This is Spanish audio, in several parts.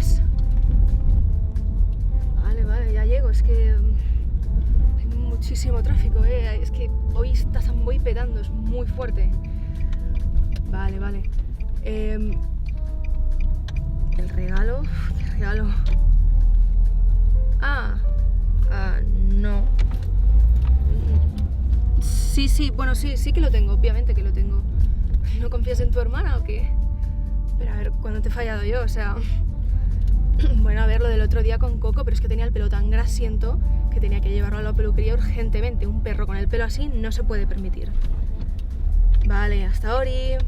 es? Vale, ya llego. Es que hay muchísimo tráfico, Es que hoy está Zamboy petando, es muy fuerte. Vale. El regalo. ¿Qué regalo? No. Sí, bueno, sí que lo tengo, obviamente que lo tengo. ¿No confías en tu hermana o qué? Pero a ver, ¿cuándo te he fallado yo? O sea... Bueno, a ver, lo del otro día con Coco, pero es que tenía el pelo tan grasiento que tenía que llevarlo a la peluquería urgentemente. Un perro con el pelo así no se puede permitir. Vale, hasta Ori.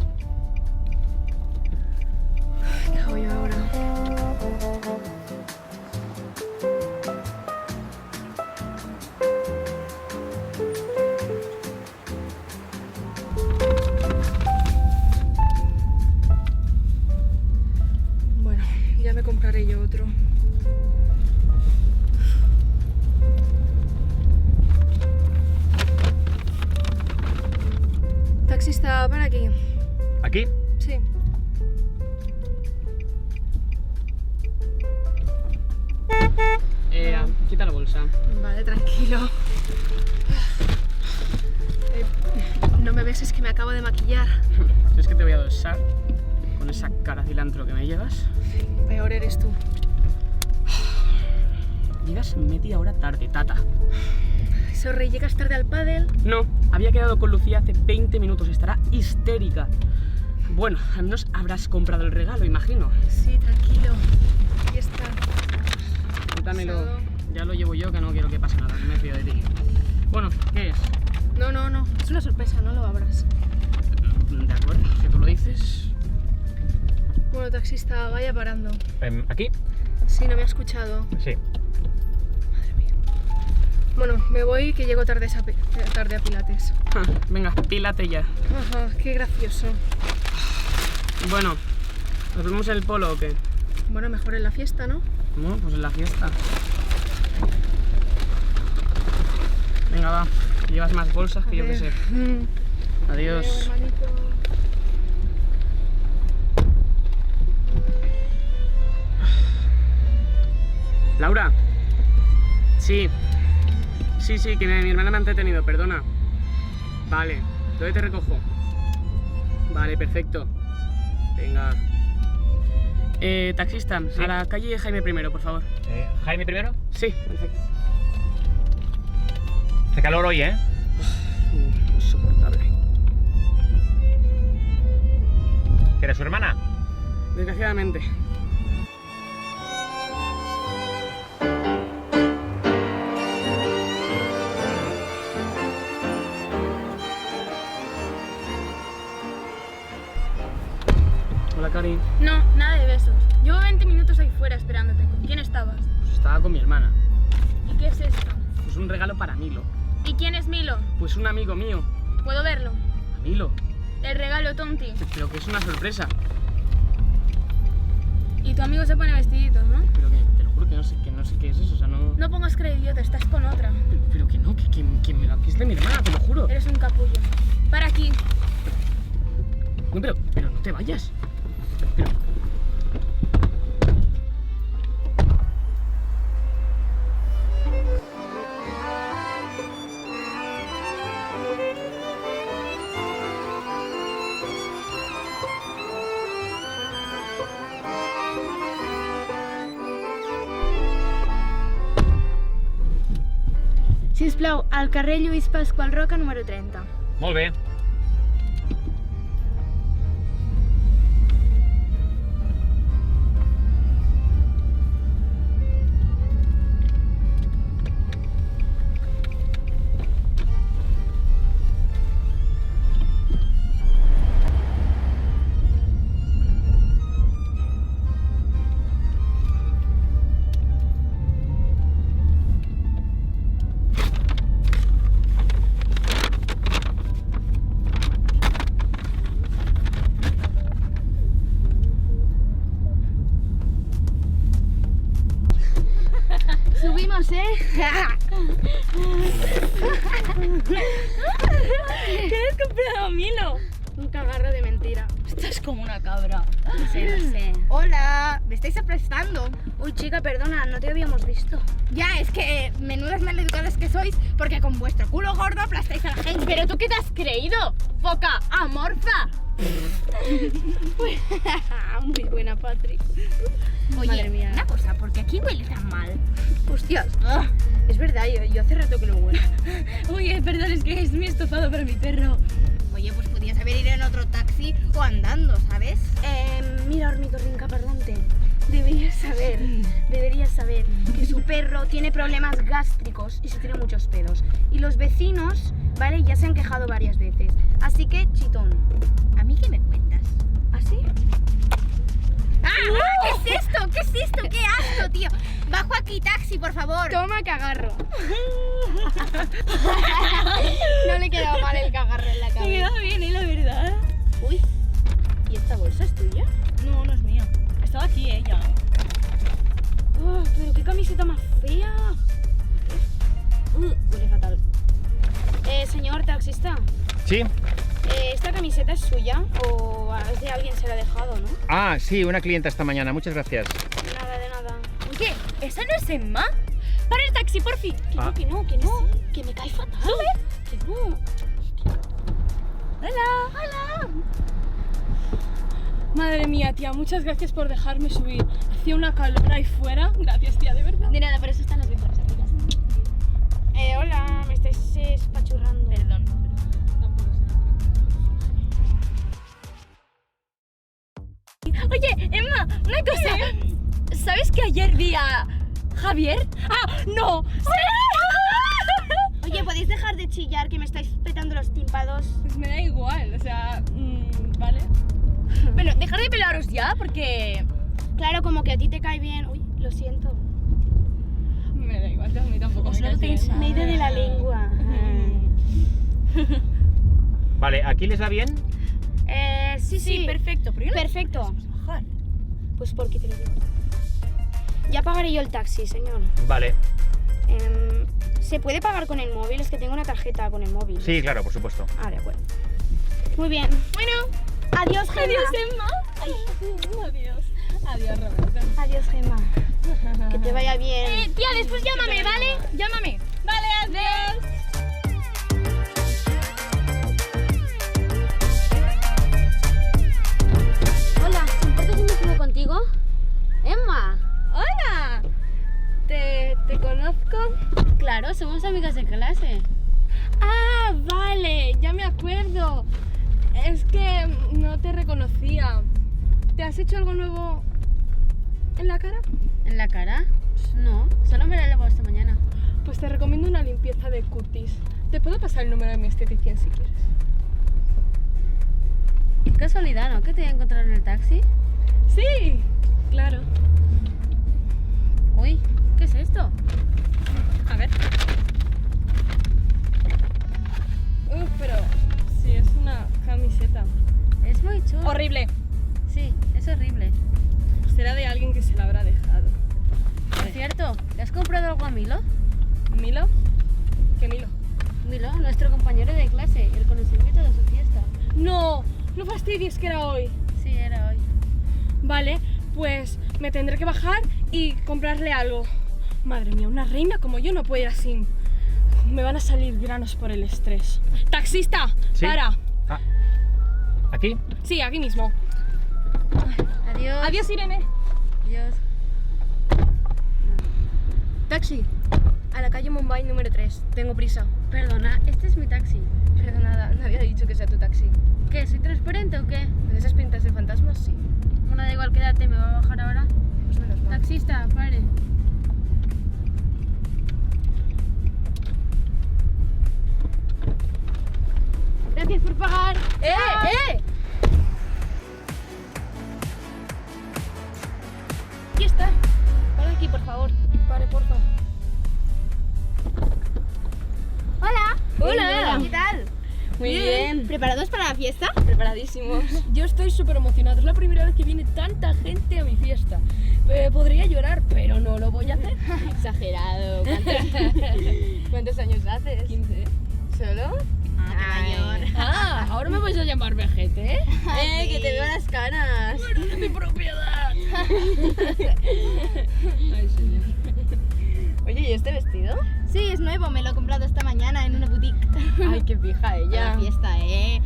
¿Qué hago yo ahora? Bueno, ya me compraré yo otro. Taxista, para aquí. ¿Aquí? Sí. Quita la bolsa. Vale, tranquilo. No me beses, que me acabo de maquillar. ¿Crees que te voy a dosar con esa cara cilantro que me llevas? Peor eres tú. Llegas media hora tarde, tata. Sorry, ¿llegas tarde al pádel? No, había quedado con Lucía hace 20 minutos, estará histérica. Bueno, al menos habrás comprado el regalo, imagino. Sí, tranquilo. Aquí está. Cuéntamelo, Pasado. ya lo llevo yo, que no quiero que pase nada, que me fío de ti. Bueno, ¿qué es? No. Es una sorpresa, no lo abras. De acuerdo, si tú lo dices. Bueno, taxista, vaya parando. ¿Aquí? Sí, no me ha escuchado. Sí. Madre mía. Bueno, me voy, que llego tarde a Pilates. Venga, pílate ya. Ajá, qué gracioso. Bueno, ¿nos vemos en el polo o qué? Bueno, mejor en la fiesta, ¿no? No, pues en la fiesta. Venga, va. Llevas más bolsas que yo que sé. Adiós. Hermanito. Laura. Sí, que mi hermana me ha entretenido, perdona. Vale, ¿dónde te recojo? Vale, perfecto. Venga. Taxista, ¿Sí? a la calle Jaime I, por favor. ¿Jaime primero? Sí, perfecto. Hace calor hoy, ¿eh? Insoportable. ¿Que eres su hermana? Desgraciadamente. Hola, Cari. No, nada de besos. Llevo 20 minutos ahí fuera esperándote. ¿Con quién estabas? Pues estaba con mi hermana. ¿Y qué es esto? Pues un regalo para Milo. ¿Y quién es Milo? Pues un amigo mío. ¿Puedo verlo? ¿A Milo? El regalo, tonti. Pero que es una sorpresa. Y tu amigo se pone vestiditos, ¿no? Pero que te lo juro que no sé qué es eso, o sea, no... No pongas cara de idiota, estás con otra. Pero que no, que es de mi hermana, te lo juro. Eres un capullo. Para aquí. No, pero no te vayas. Pero... Sisplau, al carrer Lluís Pasqual Roca, número 30. Molt bé. Subimos, ¿eh? ¿Qué has comprado, Milo? Un cagarro de mentira. Estás como una cabra. No sé. Hola, ¿me estáis molestando. Uy, chica, perdona, no te habíamos visto. Ya, es que menudas maleducadas que sois, porque con vuestro culo gordo aplastáis a la gente. ¿Pero tú qué te has creído? ¡Foca amorfa! Muy buena, Patrick. Oye, Madre mía. una cosa, porque aquí huele tan mal. Hostias. Es verdad, yo hace rato que lo huelo. Uy, perdón, es que es mi estofado para mi perro. Oye, pues podías haber ido en otro taxi o andando, ¿sabes? Mira, ornitorrinca parlante. Deberías saber que su perro tiene problemas gástricos y se tira muchos pedos. Y los vecinos, ¿vale? Ya se han quejado varias veces. Así que, chitón. ¿A mí qué me cuentas? ¿Así? ¿Qué es esto? ¿Qué es esto? ¡Qué asco, tío! Bajo aquí, taxi, por favor. Toma, cagarro. No le quedaba mal el cagarro en la cabeza. Me queda bien, la verdad. Uy, ¿y esta bolsa es tuya? No, no es mía. Estaba aquí ella. Pero qué camiseta más fea. Huele fatal. Señor taxista, ¿Sí? ¿esta camiseta es suya o es de alguien se la ha dejado, no? Ah, sí, una clienta esta mañana. Muchas gracias. Nada de nada. Oye, ¿esa no es Emma? ¡Para el taxi, porfi! Que no, que no, que no. Que me cae fatal. Que no. ¡Hola! Madre mía, tía, muchas gracias por dejarme subir. Hacía una calor ahí fuera. Gracias, tía, de verdad. De nada, por eso están las mejores amigas. Hola, me estáis espachurrando. Perdón. Oye, Emma, una cosa. ¿Sabes que ayer vi a Javier? ¡Ah, no! Oye, ¿podéis dejar de chillar que me estáis petando los tímpanos? Pues me da igual, o sea, vale. Bueno, dejar de pelaros ya, porque... Claro, como que a ti te cae bien. Uy, lo siento. Me da igual, a mí tampoco me caes bien. Me he ido de la lengua. Vale, ¿aquí les va bien? Sí. perfecto, pero yo Perfecto. bajar. Pues porque te lo digo. Ya pagaré yo el taxi, señor. Vale. ¿Se puede pagar con el móvil? Es que tengo una tarjeta con el móvil. Sí, claro, por supuesto. Ah, de acuerdo. Muy bien. Bueno, Adiós, Gemma. adiós, Emma. Adiós. Adiós, Roberto. Adiós, Gemma. Que te vaya bien. Tía, después llámame, ¿vale? Llámame. Vale, adiós. Hola, ¿te importa si me subo contigo? Emma. Hola. ¿Te conozco? Claro, somos amigas de clase. Ah, vale, ya me acuerdo. Es que no te reconocía. ¿Te has hecho algo nuevo en la cara? ¿En la cara? No, solo me la he lavado esta mañana. Pues te recomiendo una limpieza de cutis. Te puedo pasar el número de mi esteticien si quieres. Qué casualidad, ¿no? Que te voy a encontrar en el taxi. Sí, claro. Uy, ¿qué es esto? A ver. Pero sí, es una camiseta. Es muy chulo. Horrible. Sí, es horrible. Será de alguien que se la habrá dejado. Por cierto, ¿le has comprado algo a Milo? ¿Milo? ¿Qué Milo? Milo, nuestro compañero de clase, el conocimiento de su fiesta. No, no fastidies que era hoy. Sí, era hoy. Vale, pues me tendré que bajar y comprarle algo. Madre mía, una reina como yo no puede ir así. Me van a salir granos por el estrés. ¡Taxista! Sí. ¡Para! Ah, ¿aquí? Sí, aquí mismo. Adiós. Adiós, Irene. Adiós. Taxi. A la calle Mumbai número 3. Tengo prisa. Perdona, este es mi taxi. Perdonada, nadie ha dicho que sea tu taxi. ¿Qué? ¿Soy transparente o qué? ¿De esas pintas de fantasmas? Sí. Bueno, da igual, quédate, me va a bajar ahora. Pues menos mal. Taxista, pare. Gracias por pagar. ¡Eh! Aquí está. Para aquí, por favor. Pare, porfa. Hola. Hola. ¿Qué tal? Muy bien. ¿Preparados para la fiesta? Preparadísimos. Yo estoy súper emocionado. Es la primera vez que viene tanta gente a mi fiesta. Podría llorar, pero no lo voy a hacer. Exagerado. ¿Cuántos años haces? 15. ¿Solo? Ah, qué mayor. Ah, ahora me vais a llamar vejete, ¿eh? Que te veo las canas. ¡Es mi propiedad! nuevo, me lo he comprado esta mañana en una boutique. Ay, qué fija ella. La fiesta,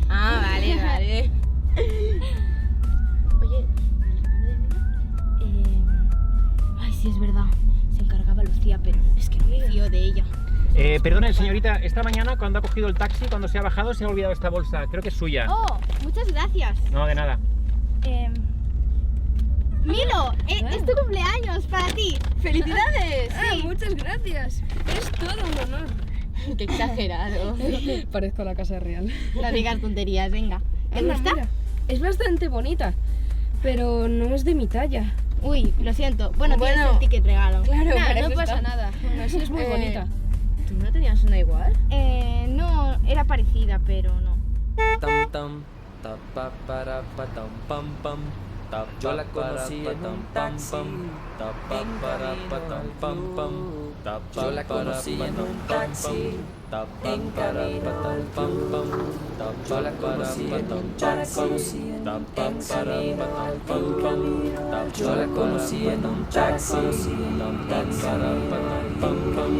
Ah, vale, vale. Oye, Ay, sí, es verdad. Se encargaba Lucía, pero es que no me fío de ella. Perdone, señorita, esta mañana cuando ha cogido el taxi, cuando se ha bajado, se ha olvidado esta bolsa. Creo que es suya. Oh, muchas gracias. No, de nada. Milo, es tu cumpleaños para ti. ¡Felicidades! Muchas gracias. Es todo un honor. qué exagerado. Parezco la casa real. No digas tonterías, venga. ¿Te gusta? Mira, es bastante bonita, pero no es de mi talla. Uy, lo siento. Bueno, tienes Bueno, el ticket regalo. Claro, Nah, para no eso pasa está. nada. Aún así es muy bonita. ¿Tú no tenías una igual? No, era parecida, pero no. Tam tam, ta pa para pa tam pam pam. Yo la conocí en un taxi, ta pa para pa tam pam pam. Yo la conocí en un taxi, ta pa para pa tam pam pam. Yo la conocí en un taxi, ta pa para pa tam pam pam. Yo la conocí en un taxi, ta pa para pa tam pam pam.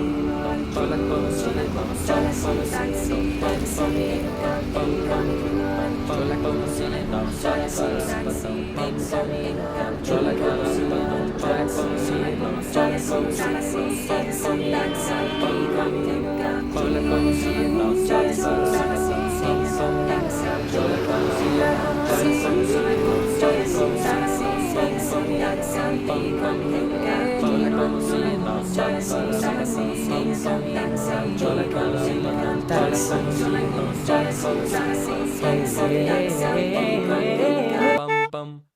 Yo la conocí en un taxi, ta pa para pam pam. Yo la conocí en un taxi, yo la conocí en un taxi, yo la conocí en un taxi, pam pam.